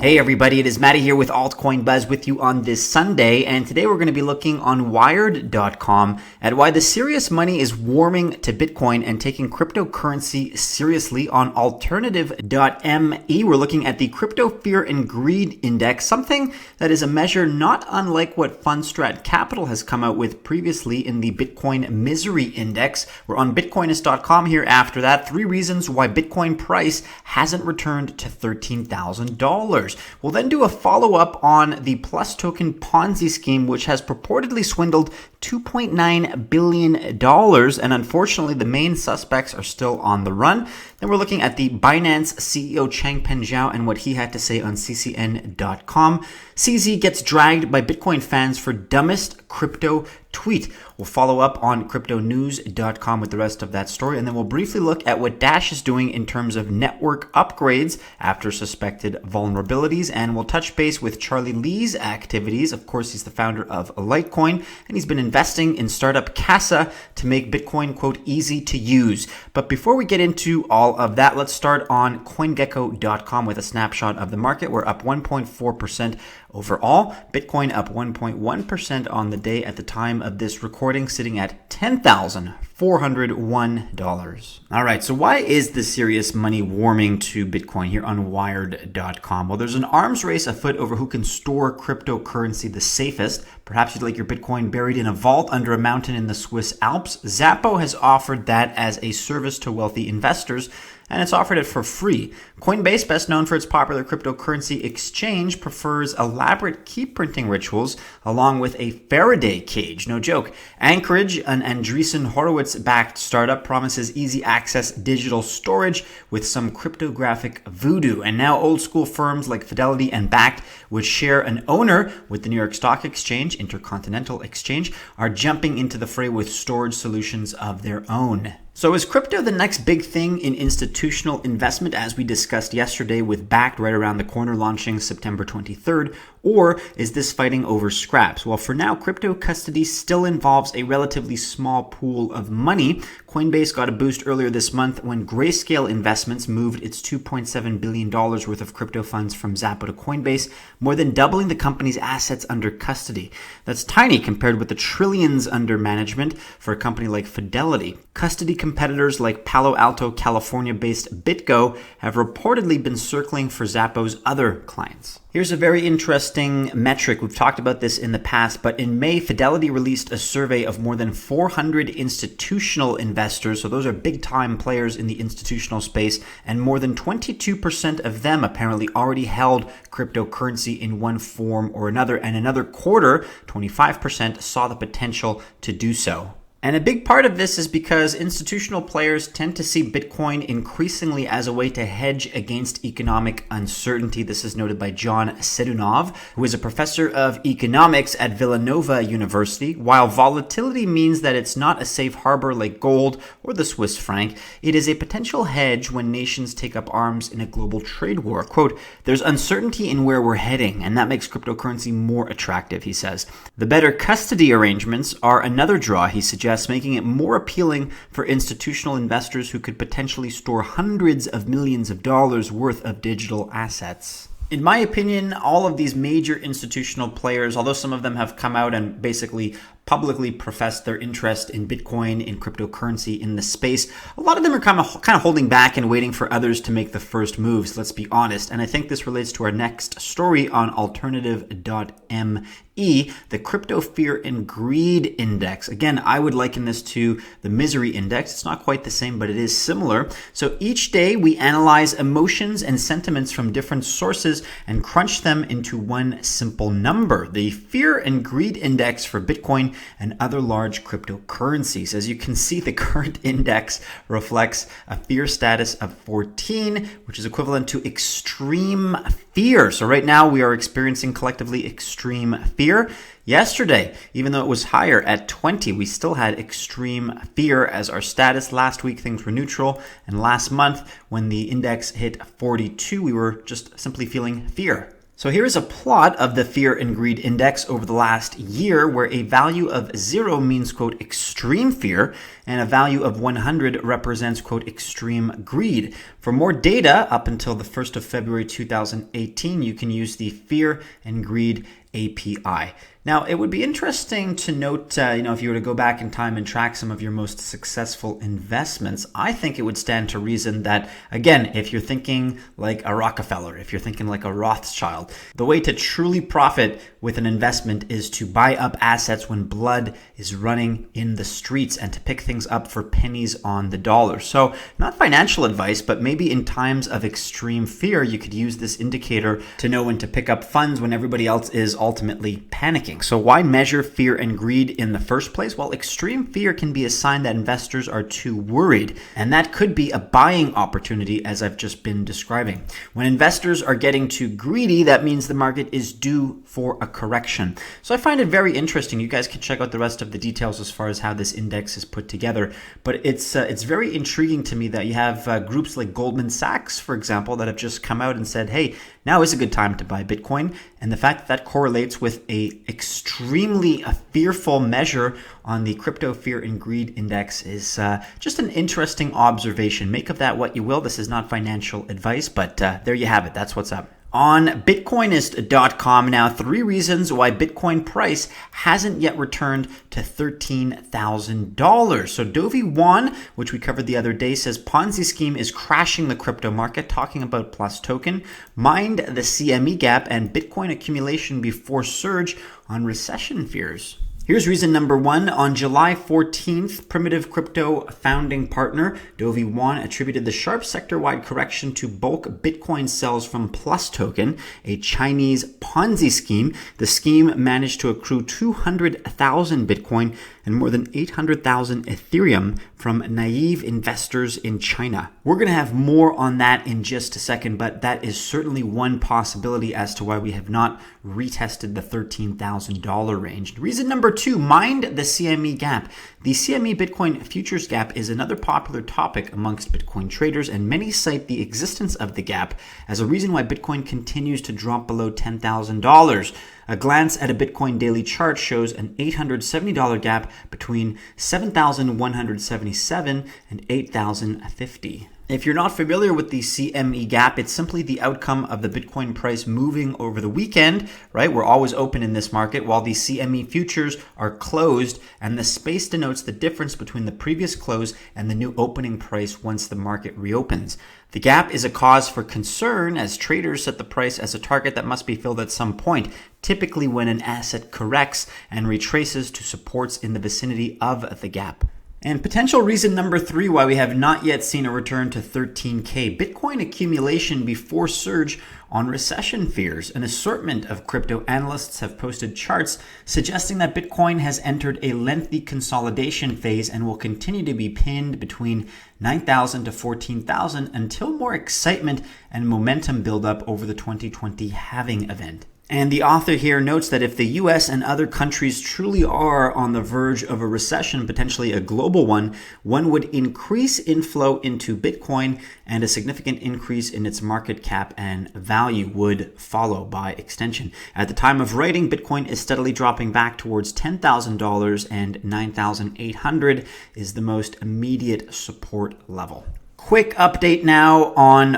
Hey everybody, it is Mattie here with Altcoin Buzz with you on this Sunday, and today we're going to be looking on Wired.com at why the serious money is warming to Bitcoin and taking cryptocurrency seriously. On Alternative.me, we're looking at the Crypto Fear and Greed Index, something that is a measure not unlike what Fundstrat Capital has come out with previously in the Bitcoin Misery Index. We're on Bitcoinist.com here after that. 3 reasons why Bitcoin price hasn't returned to $13,000. We'll then do a follow-up on the Plus token Ponzi scheme, which has purportedly swindled $2.9 billion, and unfortunately the main suspects are still on the run. Then we're looking at the Binance CEO Changpeng Zhao and what he had to say on ccn.com. CZ gets dragged by Bitcoin fans for dumbest crypto tweet. We'll follow up on cryptonews.com with the rest of that story, and then we'll briefly look at what Dash is doing in terms of network upgrades after suspected vulnerabilities, and we'll touch base with Charlie Lee's activities. Of course, he's the founder of Litecoin, and he's been investing in startup Casa to make Bitcoin, quote, easy to use. But before we get into all of that, let's start on CoinGecko.com with a snapshot of the market. We're up 1.4% overall. Bitcoin up 1.1% on the day at the time of this recording, sitting at $10,401. All right, so why is the serious money warming to Bitcoin here on Wired.com? Well, there's an arms race afoot over who can store cryptocurrency the safest. Perhaps you'd like your Bitcoin buried in a vault under a mountain in the Swiss Alps. Xapo has offered that as a service to wealthy investors, and it's offered it for free. Coinbase, best known for its popular cryptocurrency exchange, prefers elaborate key printing rituals along with a Faraday cage. No joke. Anchorage, an Andreessen Horowitz-backed startup, promises easy access digital storage with some cryptographic voodoo. And now old school firms like Fidelity and Bakkt, which share an owner with the New York Stock Exchange, Intercontinental Exchange, are jumping into the fray with storage solutions of their own. So is crypto the next big thing in institutional investment, as we discussed yesterday with Bakkt right around the corner launching September 23rd? Or is this fighting over scraps? Well, for now, crypto custody still involves a relatively small pool of money. Coinbase got a boost earlier this month when Grayscale Investments moved its $2.7 billion worth of crypto funds from Xapo to Coinbase, more than doubling the company's assets under custody. That's tiny compared with the trillions under management for a company like Fidelity. Custody competitors like Palo Alto, California-based BitGo have reportedly been circling for Xapo's other clients. Here's a very interesting metric. We've talked about this in the past, but in May, Fidelity released a survey of more than 400 institutional investors. So those are big-time players in the institutional space, and more than 22% of them apparently already held cryptocurrency in one form or another, and another quarter, 25%, saw the potential to do so. And a big part of this is because institutional players tend to see Bitcoin increasingly as a way to hedge against economic uncertainty. This is noted by John Sedunov, who is a professor of economics at Villanova University. While volatility means that it's not a safe harbor like gold or the Swiss franc, it is a potential hedge when nations take up arms in a global trade war. Quote, "There's uncertainty in where we're heading, and that makes cryptocurrency more attractive," he says. The better custody arrangements are another draw, he suggests, making it more appealing for institutional investors who could potentially store hundreds of millions of dollars worth of digital assets. In my opinion, all of these major institutional players, although some of them have come out and basically publicly professed their interest in Bitcoin, in cryptocurrency, in the space, a lot of them are kind of holding back and waiting for others to make the first moves, let's be honest. And I think this relates to our next story on Alternative.me, the Crypto Fear and Greed Index. Again, I would liken this to the Misery Index. It's not quite the same, but it is similar. So each day we analyze emotions and sentiments from different sources and crunch them into one simple number, the Fear and Greed Index for Bitcoin and other large cryptocurrencies. As you can see, the current index reflects a fear status of 14, which is equivalent to extreme fear. So right now we are experiencing collectively extreme fear. Yesterday, even though it was higher at 20, we still had extreme fear as our status. Last week, things were neutral. And last month, when the index hit 42, we were just simply feeling fear. So here is a plot of the fear and greed index over the last year, where a value of 0 means, quote, extreme fear, and a value of 100 represents, quote, extreme greed. For more data up until the 1st of February 2018, you can use the fear and greed API. Now, it would be interesting to note, if you were to go back in time and track some of your most successful investments, I think it would stand to reason that, again, if you're thinking like a Rockefeller, if you're thinking like a Rothschild, the way to truly profit with an investment is to buy up assets when blood is running in the streets and to pick things up for pennies on the dollar. So not financial advice, but maybe in times of extreme fear, you could use this indicator to know when to pick up funds when everybody else is ultimately panicking. So why measure fear and greed in the first place? Well, extreme fear can be a sign that investors are too worried, and that could be a buying opportunity, as I've just been describing. When investors are getting too greedy, that means the market is due for a correction. So I find it very interesting. You guys can check out the rest of the details as far as how this index is put together, but it's very intriguing to me that you have groups like Goldman Sachs, for example, that have just come out and said, hey, now is a good time to buy Bitcoin. And the fact that correlates with a extremely fearful measure on the crypto fear and greed index is just an interesting observation. Make of that what you will. This is not financial advice, but there you have it. That's what's up. On Bitcoinist.com now, 3 reasons why Bitcoin price hasn't yet returned to $13,000. So Dovey 1, which we covered the other day, says Ponzi scheme is crashing the crypto market, talking about Plus token, mind the CME gap, and Bitcoin accumulation before surge on recession fears. Here's reason number 1. On July 14th, Primitive Crypto founding partner Dovey 1 attributed the sharp sector-wide correction to bulk Bitcoin sales from Plus token, a Chinese Ponzi scheme. The scheme managed to accrue 200,000 Bitcoin and more than 800,000 Ethereum from naive investors in China. We're going to have more on that in just a second, but that is certainly one possibility as to why we have not retested the $13,000 range. Reason number 2, mind the CME gap. The CME Bitcoin futures gap is another popular topic amongst Bitcoin traders, and many cite the existence of the gap as a reason why Bitcoin continues to drop below $10,000. A glance at a Bitcoin daily chart shows an $870 gap between 7,177 and 8,050. If you're not familiar with the CME gap, it's simply the outcome of the Bitcoin price moving over the weekend, right? We're always open in this market while the CME futures are closed, and the space denotes the difference between the previous close and the new opening price once the market reopens. The gap is a cause for concern as traders set the price as a target that must be filled at some point, typically when an asset corrects and retraces to supports in the vicinity of the gap. And potential reason number 3 why we have not yet seen a return to 13K, Bitcoin accumulation before surge on recession fears. An assortment of crypto analysts have posted charts suggesting that Bitcoin has entered a lengthy consolidation phase and will continue to be pinned between 9,000 to 14,000 until more excitement and momentum build up over the 2020 halving event. And the author here notes that if the US and other countries truly are on the verge of a recession, potentially a global one would increase inflow into Bitcoin and a significant increase in its market cap and value would follow by extension. At the time of writing, Bitcoin is steadily dropping back towards $10,000 and $9,800 is the most immediate support level. Quick update now on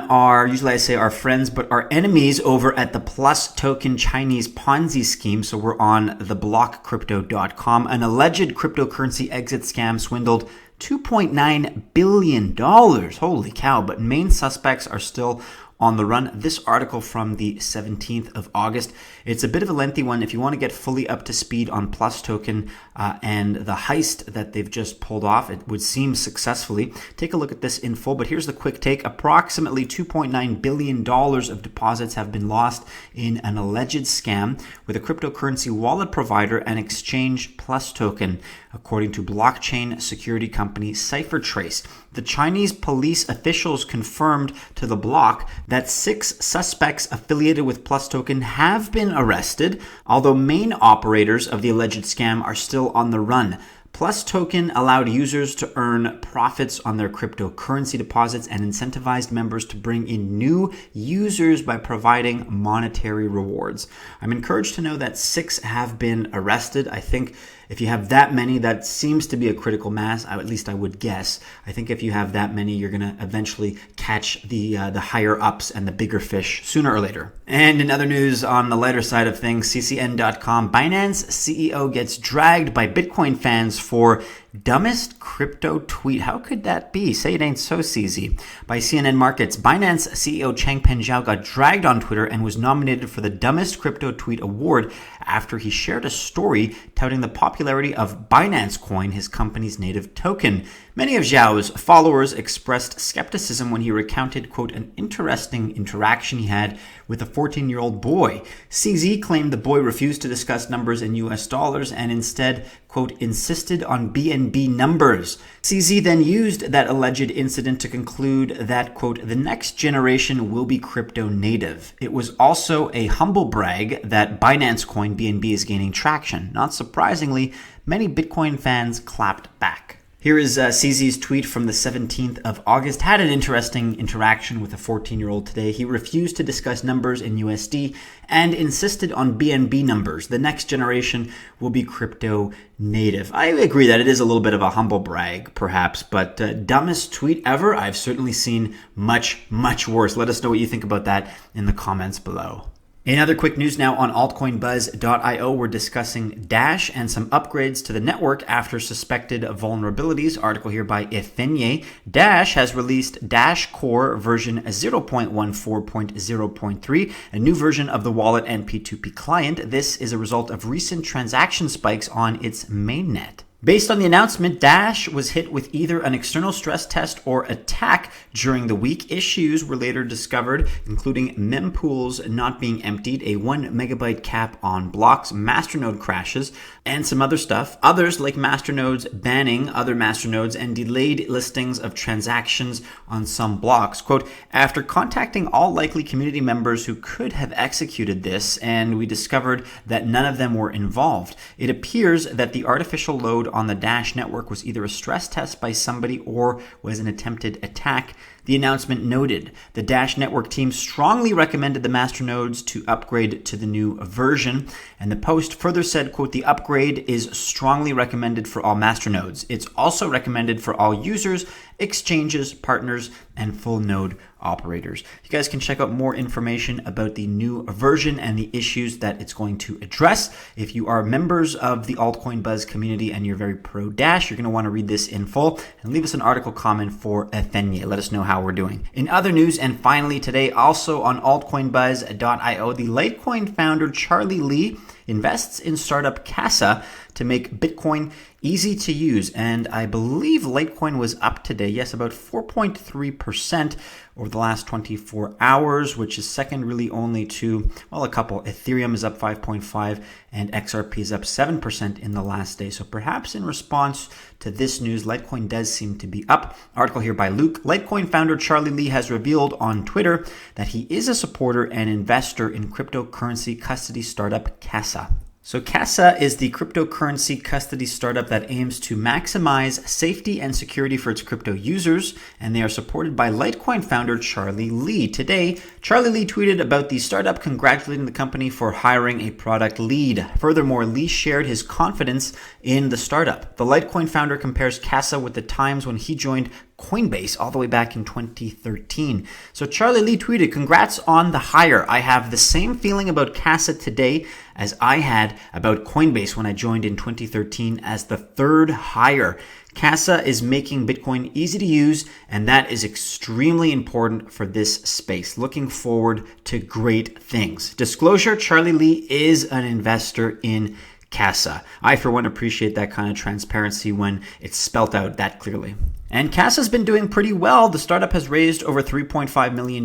usually I say our friends, but our enemies over at the Plus token Chinese Ponzi scheme. So we're on theblockcrypto.com. An alleged cryptocurrency exit scam swindled $2.9 billion. Holy cow. But main suspects are still on the run. This article from the 17th of August. It's a bit of a lengthy one. If you want to get fully up to speed on Plus token and the heist that they've just pulled off, it would seem successfully. Take a look at this in full, but here's the quick take. Approximately $2.9 billion of deposits have been lost in an alleged scam with a cryptocurrency wallet provider and exchange Plus token, according to blockchain security company CipherTrace. The Chinese police officials confirmed to the block that 6 suspects affiliated with Plus token have been arrested, although main operators of the alleged scam are still on the run. Plus token allowed users to earn profits on their cryptocurrency deposits and incentivized members to bring in new users by providing monetary rewards. I'm encouraged to know that 6 have been arrested. I think if you have that many, that seems to be a critical mass. At least I would guess. I think if you have that many, you're going to eventually catch the higher ups and the bigger fish sooner or later. And in other news on the lighter side of things, ccn.com, Binance CEO gets dragged by Bitcoin fans for dumbest crypto tweet. How could that be? Say it ain't so, CZ. By CNN Markets, Binance CEO Changpeng Zhao got dragged on Twitter and was nominated for the dumbest crypto tweet award after he shared a story touting the popularity of Binance Coin, his company's native token. Many of Zhao's followers expressed skepticism when he recounted, quote, an interesting interaction he had with a 14-year-old boy. CZ claimed the boy refused to discuss numbers in US dollars and instead, quote, insisted on BNB numbers. CZ then used that alleged incident to conclude that, quote, the next generation will be crypto native. It was also a humble brag that Binance Coin BNB is gaining traction. Not surprisingly, many Bitcoin fans clapped back. Here is CZ's tweet from the 17th of August. Had an interesting interaction with a 14-year-old today. He refused to discuss numbers in USD and insisted on BNB numbers. The next generation will be crypto native. I agree that it is a little bit of a humble brag, perhaps, but dumbest tweet ever? I've certainly seen much, much worse. Let us know what you think about that in the comments below. In other quick news now on altcoinbuzz.io, we're discussing Dash and some upgrades to the network after suspected vulnerabilities. Article here by ethereum. Dash has released Dash Core version 0.14.0.3, a new version of the wallet and P2P client. This is a result of recent transaction spikes on its mainnet. Based on the announcement, Dash was hit with either an external stress test or attack during the week. Issues were later discovered, including mempools not being emptied, a 1 megabyte cap on blocks, masternode crashes, and some other stuff. Others, like masternodes banning other masternodes and delayed listings of transactions on some blocks. Quote, after contacting all likely community members who could have executed this, and we discovered that none of them were involved. It appears that the artificial load on the Dash network was either a stress test by somebody or was an attempted attack. The announcement noted the Dash network team strongly recommended the masternodes to upgrade to the new version. And the post further said, quote, the upgrade is strongly recommended for all masternodes. It's also recommended for all users, exchanges, partners, and full node operators. You guys can check out more information about the new version and the issues that it's going to address. If you are members of the Altcoin Buzz community and you're very pro Dash, you're going to want to read this in full and leave us an article comment for ethereum. Let us know how we're doing. In other news, and finally today, also on altcoinbuzz.io, the Litecoin founder Charlie Lee invests in startup Casa to make Bitcoin easy to use. And I believe Litecoin was up today, yes, about 4.3% over the last 24 hours, which is second really only to, well, a couple. Ethereum is up 5.5 and XRP is up 7% in the last day. So perhaps in response to this news, Litecoin does seem to be up. Article here by Luke. Litecoin founder Charlie Lee has revealed on Twitter that he is a supporter and investor in cryptocurrency custody startup Casa. So Casa is the cryptocurrency custody startup that aims to maximize safety and security for its crypto users, and they are supported by Litecoin founder Charlie Lee. Today, Charlie Lee tweeted about the startup, congratulating the company for hiring a product lead. Furthermore, Lee shared his confidence in the startup. The Litecoin founder compares Casa with the times when he joined Coinbase all the way back in 2013. So Charlie Lee tweeted, congrats on the hire. I have the same feeling about Casa today as I had about Coinbase when I joined in 2013 as the third hire. Casa is making Bitcoin easy to use, and that is extremely important for this space. Looking forward to great things. Disclosure, Charlie Lee is an investor in Casa. I, for one, appreciate that kind of transparency when it's spelt out that clearly. And Casa's been doing pretty well. The startup has raised over $3.5 million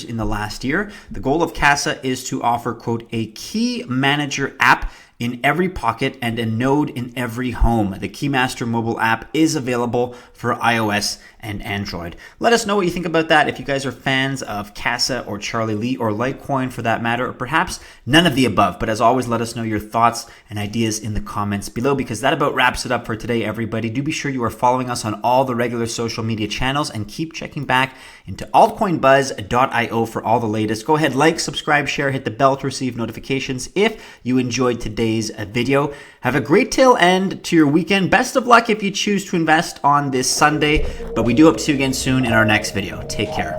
in the last year. The goal of Casa is to offer, quote, a key manager app in every pocket and a node in every home. The Keymaster mobile app is available for iOS and Android. Let us know what you think about that. If you guys are fans of Casa or Charlie Lee or Litecoin for that matter, or perhaps none of the above. But as always, let us know your thoughts and ideas in the comments below, because that about wraps it up for today, everybody. Do be sure you are following us on all the regular social media channels and keep checking back into altcoinbuzz.io for all the latest. Go ahead, like, subscribe, share, hit the bell to receive notifications if you enjoyed today's video. Have a great tail end to your weekend. Best of luck if you choose to invest on this Sunday, but we do hope to see you again soon in our next video. Take care.